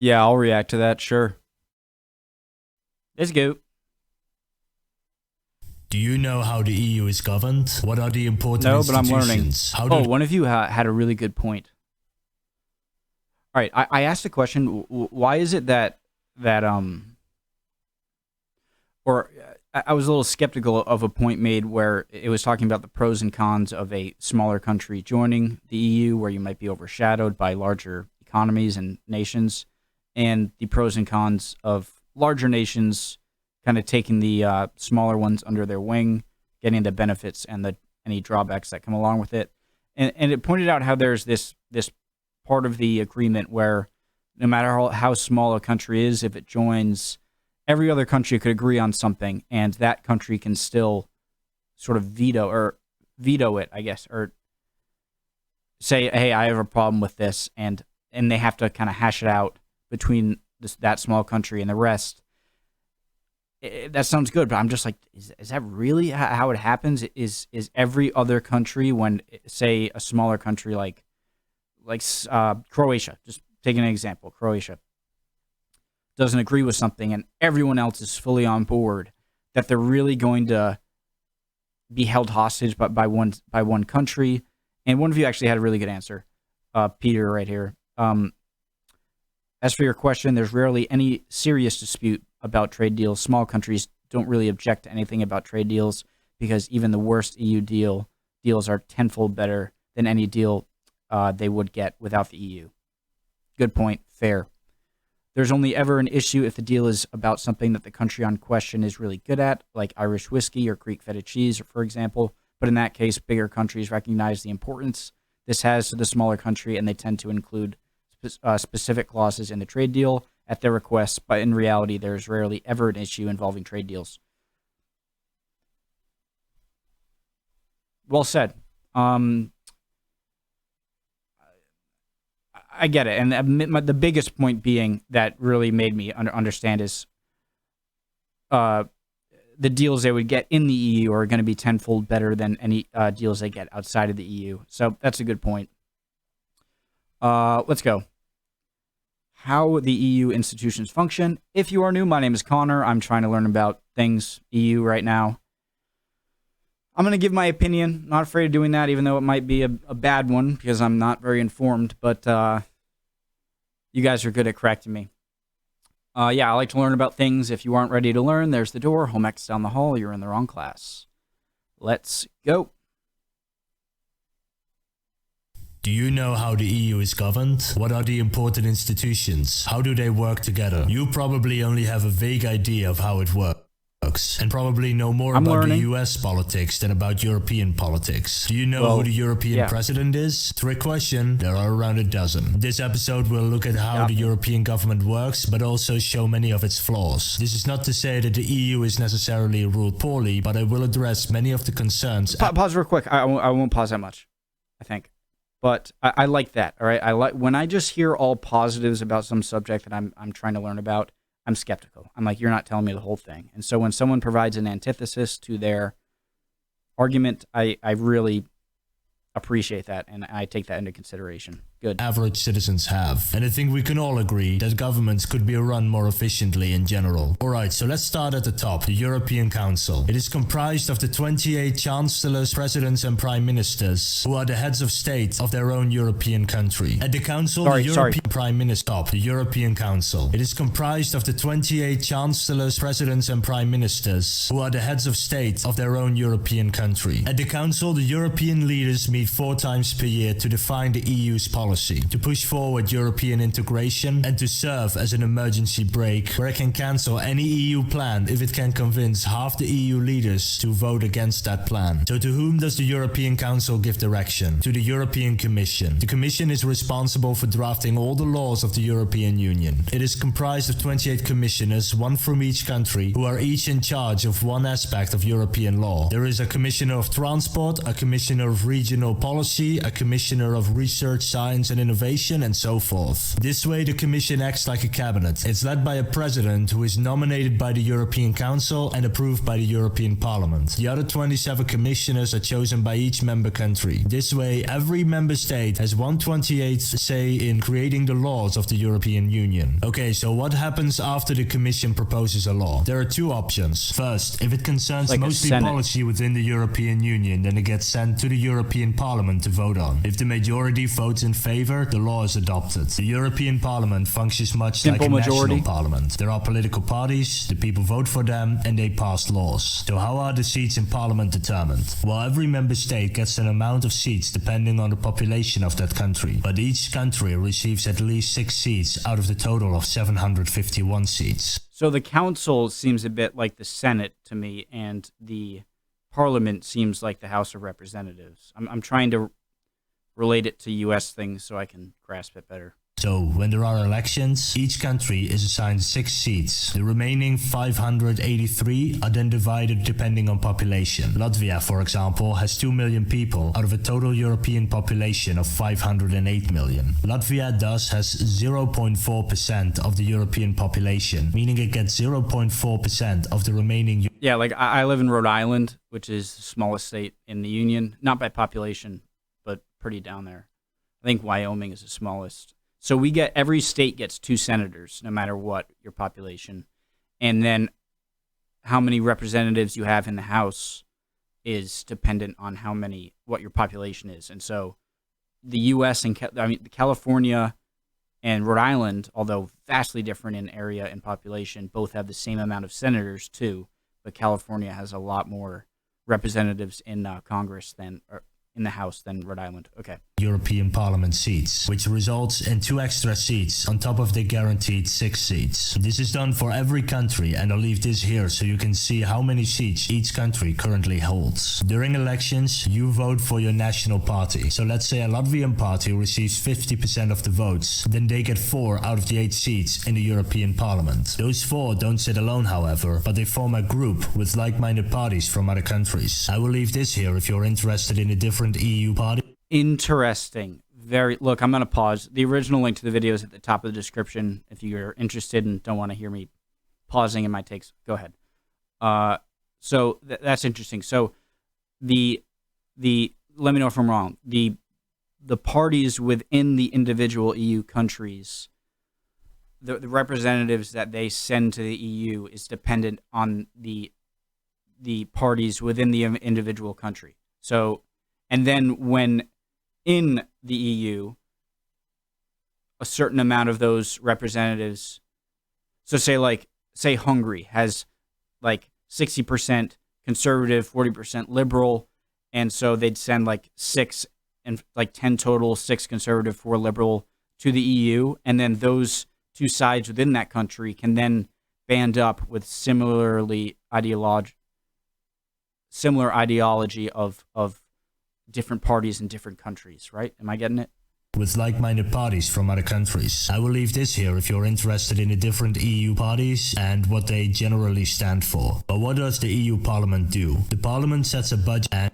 Yeah, I'll react to that, sure. Let's go. Do you know how the EU is governed? What are the important No, but I'm learning. institutions? One of you had a really good point. All right, I asked a question. Why is it that or I was a little skeptical of a point made where it was talking about the pros and cons of a smaller country joining the EU, where you might be overshadowed by larger economies and nations, and the pros and cons of larger nations kind of taking the smaller ones under their wing, getting the benefits and any drawbacks that come along with it. And it pointed out how there's this part of the agreement where no matter how small a country is, if it joins, every other country could agree on something, and that country can still sort of veto it, I guess, or say, hey, I have a problem with this, and they have to kind of hash it out between that small country and the rest. That sounds good, but I'm just like, is that really how it happens? Is every other country, when, say, a smaller country like Croatia, just taking an example, Croatia doesn't agree with something and everyone else is fully on board, that they're really going to be held hostage by one country? And one of you actually had a really good answer, Peter, right here. As for your question, there's rarely any serious dispute about trade deals. Small countries don't really object to anything about trade deals because even the worst EU deals are tenfold better than any deal they would get without the EU. Good point. Fair. There's only ever an issue if the deal is about something that the country on question is really good at, like Irish whiskey or Greek feta cheese, for example. But in that case, bigger countries recognize the importance this has to the smaller country, and they tend to include specific clauses in the trade deal at their request. But in reality, there's rarely ever an issue involving trade deals. Well said. I get it, and the biggest point being that really made me understand is the deals they would get in the EU are going to be tenfold better than any deals they get outside of the EU. So that's a good point. Let's go. How the EU institutions function. If you are new, my name is Connor. I'm trying to learn about things EU right now. I'm going to give my opinion. Not afraid of doing that, even though it might be a bad one because I'm not very informed. But you guys are good at correcting me. Yeah, I like to learn about things. If you aren't ready to learn, there's the door. Home ec's down the hall. You're in the wrong class. Let's go. Do you know how the EU is governed? What are the important institutions? How do they work together? You probably only have a vague idea of how it works, and probably know more about the US politics than about European politics. Do you know who the European president is? Trick question, there are around a dozen. This episode will look at how the European government works, but also show many of its flaws. This is not to say that the EU is necessarily ruled poorly, but I will address many of the concerns. Pause real quick. I won't pause that much, I think. But I like that, all right? I like when I just hear all positives about some subject that I'm trying to learn about, I'm skeptical. I'm like, you're not telling me the whole thing. And so when someone provides an antithesis to their argument, I really appreciate that, and I take that into consideration. Good. Average citizens have. And I think we can all agree that governments could be run more efficiently in general. Alright, so let's start at the top, the European Council. It is comprised of the 28 chancellors, presidents and prime ministers, who are the heads of state of their own European country. At the council, the European Prime Minister, the European Council. It is comprised of the 28 chancellors, presidents and prime ministers, who are the heads of state of their own European country. At the council, the European leaders meet 4 times per year to define the EU's policy, to push forward European integration, and to serve as an emergency brake where it can cancel any EU plan if it can convince half the EU leaders to vote against that plan. So to whom does the European Council give direction? To the European Commission. The Commission is responsible for drafting all the laws of the European Union. It is comprised of 28 commissioners, 1 from each country, who are each in charge of one aspect of European law. There is a Commissioner of Transport, a Commissioner of Regional Policy, a Commissioner of Research, Science science and innovation, and so forth. This way, the Commission acts like a cabinet. It's led by a president who is nominated by the European Council and approved by the European Parliament. The other 27 commissioners are chosen by each member country. This way, every member state has 1/28 say in creating the laws of the European Union. Okay, so what happens after the Commission proposes a law? There are two options. First, if it concerns like mostly policy within the European Union, then it gets sent to the European Parliament to vote on. If the majority votes in favor, the law is adopted. The European Parliament functions much Simple like a majority. national parliament. There are political parties, the people vote for them, and they pass laws. So how are the seats in Parliament determined? Well, every member state gets an amount of seats depending on the population of that country, but each country receives at least 6 seats out of the total of 751 seats. So the council seems a bit like the Senate to me, and the Parliament seems like the House of Representatives. I'm trying to relate it to U.S. things so I can grasp it better. So, when there are elections, each country is assigned 6 seats. The remaining 583 are then divided depending on population. Latvia, for example, has 2 million people out of a total European population of 508 million. Latvia thus has 0.4% of the European population, meaning it gets 0.4% of the remaining... Yeah, like I live in Rhode Island, which is the smallest state in the Union. Not by population, but pretty down there. I think Wyoming is the smallest. So every state gets 2 senators, no matter what your population. And then how many representatives you have in the House is dependent on what your population is. And so the U.S. and California and Rhode Island, although vastly different in area and population, both have the same amount of senators too. But California has a lot more representatives in Congress in the House than Rhode Island. Okay. European Parliament seats, which results in 2 extra seats on top of the guaranteed 6 seats. This is done for every country, and I'll leave this here so you can see how many seats each country currently holds. During elections, you vote for your national party. So let's say a Latvian party receives 50% of the votes, then they get 4 out of the 8 seats in the European Parliament. Those 4 don't sit alone, however, but they form a group with like-minded parties from other countries. I will leave this here if you're interested in a different EU party. Interesting. Look, I'm going to pause. The original link to the video is at the top of the description. If you're interested and don't want to hear me pausing in my takes, go ahead. So that's interesting. So let me know if I'm wrong. The parties within the individual EU countries, the representatives that they send to the EU is dependent on the parties within the individual country. So, and then when in the EU, a certain amount of those representatives, so say Hungary has like 60% conservative, 40% liberal, and so they'd send like 6 and like 10 total, 6 conservative, 4 liberal to the EU, and then those 2 sides within that country can then band up with similar ideology of different parties in different countries, right? Am I getting it? With like-minded parties from other countries. I will leave this here if you're interested in the different EU parties and what they generally stand for. But what does the EU Parliament do? The Parliament sets a budget and...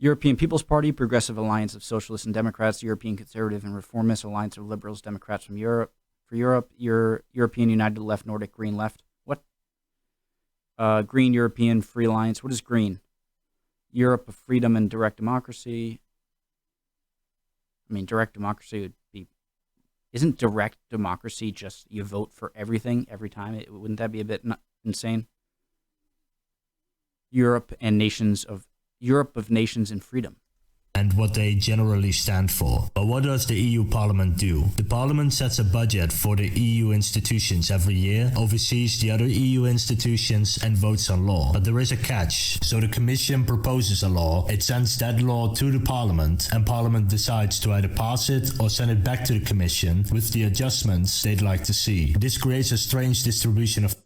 European People's Party, Progressive Alliance of Socialists and Democrats, European Conservative and Reformist, Alliance of Liberals, Democrats from Europe, European United Left, Nordic Green Left. What? Green European Free Alliance. What is green? Europe of Freedom and Direct Democracy. I mean, direct democracy would be... Isn't direct democracy just you vote for everything every time? Wouldn't that be a bit insane? Europe of Nations and Freedom. And what they generally stand for. But what does the EU Parliament do? The Parliament sets a budget for the EU institutions every year, oversees the other EU institutions, and votes on law. But there is a catch. So the Commission proposes a law, it sends that law to the Parliament, and Parliament decides to either pass it or send it back to the Commission with the adjustments they'd like to see. This creates a strange distribution of...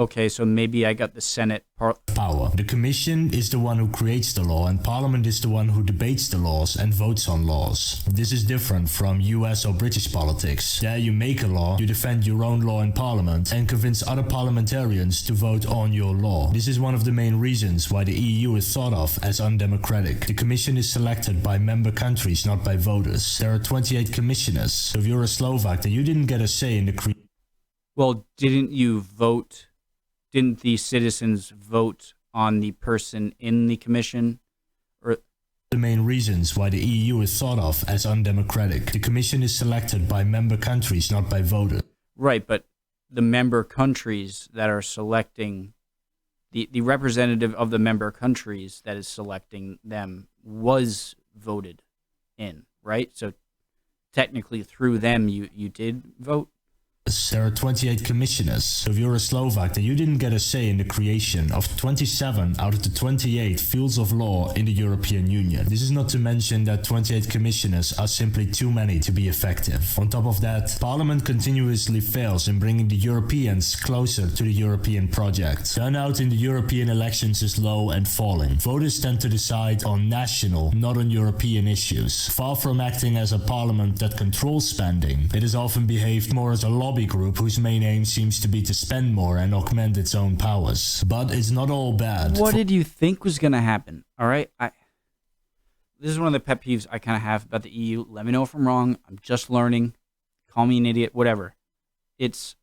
Okay, so maybe I got the Senate part. Power. The Commission is the one who creates the law, and Parliament is the one who debates the laws and votes on laws. This is different from US or British politics. There you make a law, you defend your own law in Parliament, and convince other parliamentarians to vote on your law. This is one of the main reasons why the EU is thought of as undemocratic. The Commission is selected by member countries, not by voters. There are 28 commissioners. So if you're a Slovak, then you didn't get a say in the Well, didn't you vote? Didn't the citizens vote on the person in the commission? Or the main reasons why the EU is thought of as undemocratic. The Commission is selected by member countries, not by voters. right, but the member countries that are selecting the representative of the member countries that is selecting them was voted in, right? So technically through them you did vote. There are 28 commissioners. So if you're a Slovak, then you didn't get a say in the creation of 27 out of the 28 fields of law in the European Union. This is not to mention that 28 commissioners are simply too many to be effective. On top of that, Parliament continuously fails in bringing the Europeans closer to the European project. Turnout in the European elections is low and falling. Voters tend to decide on national, not on European issues. Far from acting as a parliament that controls spending, it has often behaved more as a lobby group whose main aim seems to be to spend more and augment its own powers. But it's not all bad. What did you think was going to happen? All right, this is one of the pet peeves I kind of have about the EU. Let me know if I'm wrong. I'm just learning. Call me an idiot, whatever. It's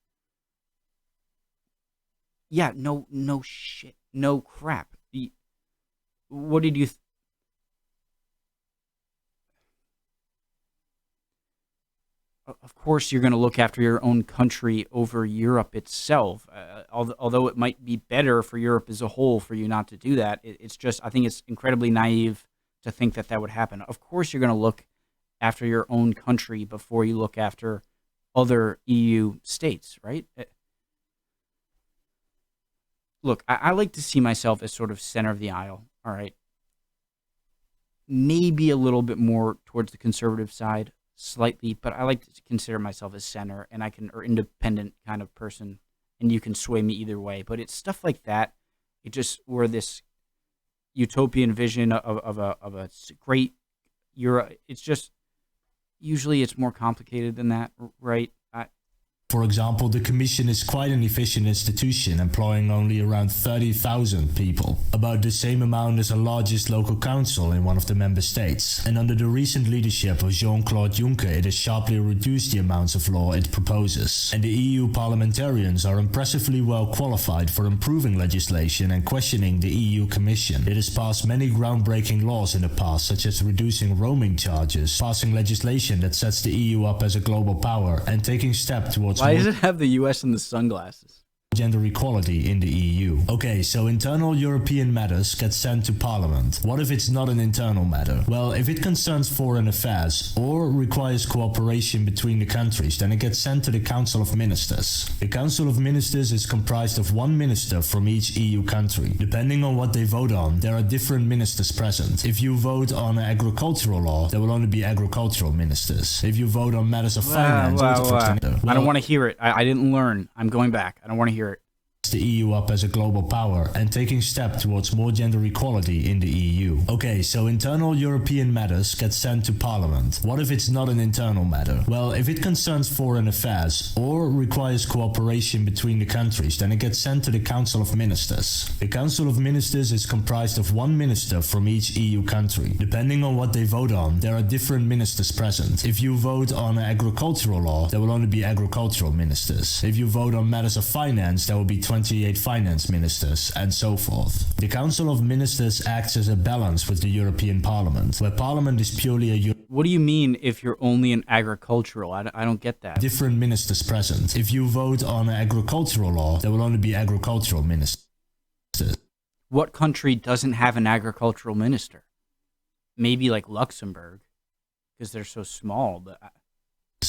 no shit, no crap. What did you? Of course, you're going to look after your own country over Europe itself. Although it might be better for Europe as a whole for you not to do that, it's just, I think it's incredibly naive to think that that would happen. Of course, you're going to look after your own country before you look after other EU states, right? Look, I like to see myself as sort of center of the aisle, all right? Maybe a little bit more towards the conservative side. Slightly, but I like to consider myself as center and or independent kind of person, and you can sway me either way. But it's stuff like that. It just where this utopian vision of a great Euro. It's just usually it's more complicated than that, right? For example, the Commission is quite an efficient institution, employing only around 30,000 people, about the same amount as the largest local council in one of the member states. And under the recent leadership of Jean-Claude Juncker, it has sharply reduced the amounts of law it proposes. And the EU parliamentarians are impressively well qualified for improving legislation and questioning the EU Commission. It has passed many groundbreaking laws in the past, such as reducing roaming charges, passing legislation that sets the EU up as a global power, and taking steps towards Why does it have the US and the sunglasses? Gender equality in the EU. Okay, so internal European matters get sent to Parliament. What if it's not an internal matter? Well, if it concerns foreign affairs or requires cooperation between the countries, then it gets sent to the Council of Ministers. The Council of Ministers is comprised of one minister from each EU country. Depending on what they vote on, there are different ministers present. If you vote on agricultural law, there will only be agricultural ministers. If you vote on matters of finance, I don't want to hear it. I didn't learn. I'm going back. I don't want to hear it. The EU up as a global power and taking steps towards more gender equality in the EU. Okay, so internal European matters get sent to Parliament. What if it's not an internal matter? Well, if it concerns foreign affairs or requires cooperation between the countries, then it gets sent to the Council of Ministers. The Council of Ministers is comprised of one minister from each EU country. Depending on what they vote on, there are different ministers present. If you vote on agricultural law, there will only be agricultural ministers. If you vote on matters of finance, there will be 28 finance ministers, and so forth. The Council of Ministers acts as a balance with the European Parliament, where Parliament is purely a What do you mean if you're only in agricultural? I don't get that. Different ministers present. If you vote on agricultural law, there will only be agricultural ministers. What country doesn't have an agricultural minister? Maybe like Luxembourg, because they're so small, but...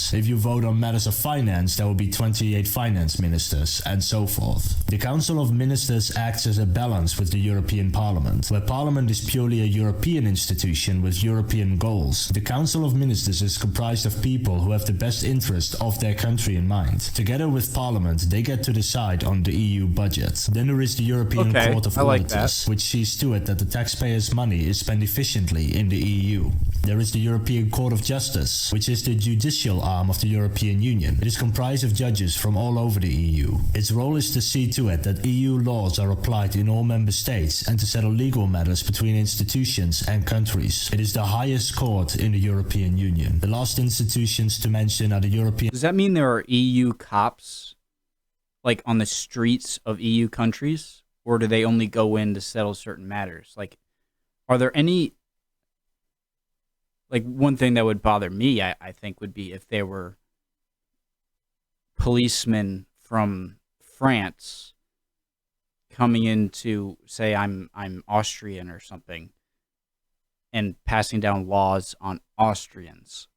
countries. If you vote on matters of finance, there will be 28 finance ministers, and so forth. The Council of Ministers acts as a balance with the European Parliament. Where Parliament is purely a European institution with European goals, the Council of Ministers is comprised of people who have the best interest of their country in mind. Together with Parliament, they get to decide on the EU budget. Then there is the European Court of Auditors, which sees to it that the taxpayers' money is spent efficiently in the EU. There is the European Court of Justice, which is the judicial arm of the European Union. It is comprised of judges from all over the EU. Its role is to see to it that EU laws are applied in all member states and to settle legal matters between institutions and countries. It is the highest court in the European Union. The last institutions to mention are the European... Does that mean there are EU cops, like, on the streets of EU countries? Or do they only go in to settle certain matters? Like, are there any... Like, one thing that would bother me, I think, would be if there were policemen from France coming into, say, I'm Austrian or something, and passing down laws on Austrians.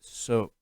So...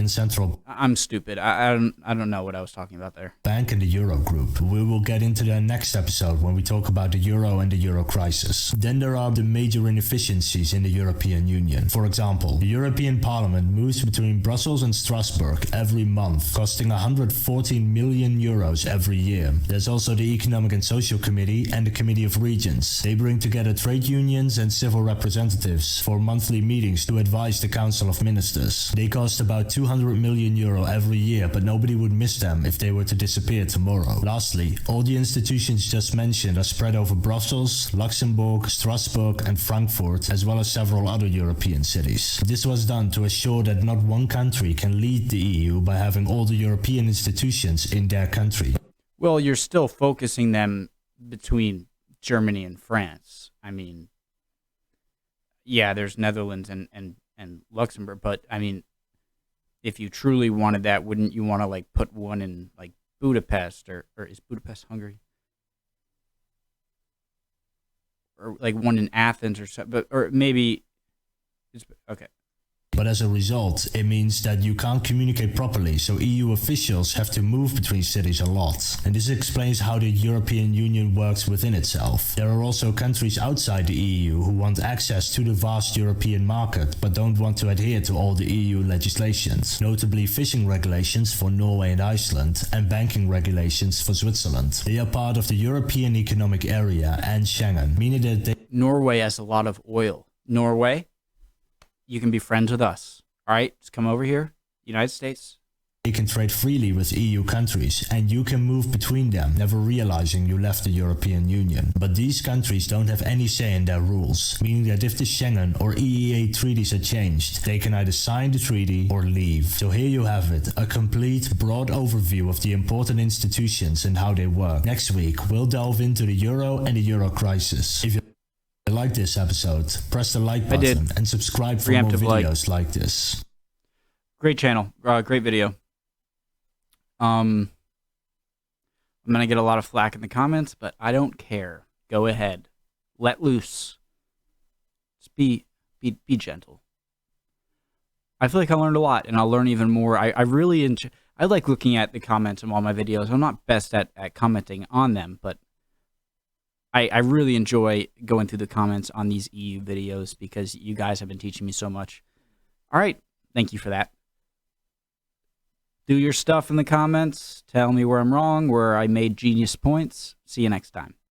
Central... I'm stupid. I don't know what I was talking about there. Bank and the Euro Group. We will get into that next episode when we talk about the Euro and the Euro crisis. Then there are the major inefficiencies in the European Union. For example, the European Parliament moves between Brussels and Strasbourg every month, costing 114 million euros every year. There's also the Economic and Social Committee and the Committee of Regions. They bring together trade unions and civil representatives for monthly meetings to advise the Council of Ministers. They cost about 200 million euro every year, but nobody would miss them if they were to disappear tomorrow. Lastly, all the institutions just mentioned are spread over Brussels, Luxembourg, Strasbourg and Frankfurt, as well as several other European cities. This was done to assure that not one country can lead the EU by having all the European institutions in their country. Well, you're still focusing them between Germany and France. I mean, yeah, there's Netherlands and Luxembourg, but I mean, if you truly wanted that, wouldn't you want to, like, put one in, like, Budapest, or is Budapest Hungary? Or, like, one in Athens or something, or maybe, it's, okay. But as a result, it means that you can't communicate properly, so EU officials have to move between cities a lot. And this explains how the European Union works within itself. There are also countries outside the EU who want access to the vast European market, but don't want to adhere to all the EU legislations, notably fishing regulations for Norway and Iceland, and banking regulations for Switzerland. They are part of the European Economic Area and Schengen, meaning that Norway has a lot of oil. Norway? You can be friends with us. All right, just come over here, United States. They can trade freely with EU countries, and you can move between them, never realizing you left the European Union. But these countries don't have any say in their rules, meaning that if the Schengen or EEA treaties are changed, they can either sign the treaty or leave. So here you have it, a complete, broad overview of the important institutions and how they work. Next week, we'll delve into the Euro and the Euro crisis. If you like this episode, press the like button and subscribe for more videos like this. Great channel, great video. I'm gonna get a lot of flack in the comments, but I don't care. Go ahead, let loose. Just be gentle. I feel like I learned a lot, and I'll learn even more. I really enjoy. I like looking at the comments on all my videos. I'm not best at commenting on them, but I really enjoy going through the comments on these EU videos because you guys have been teaching me so much. All right. Thank you for that. Do your stuff in the comments. Tell me where I'm wrong, where I made genius points. See you next time.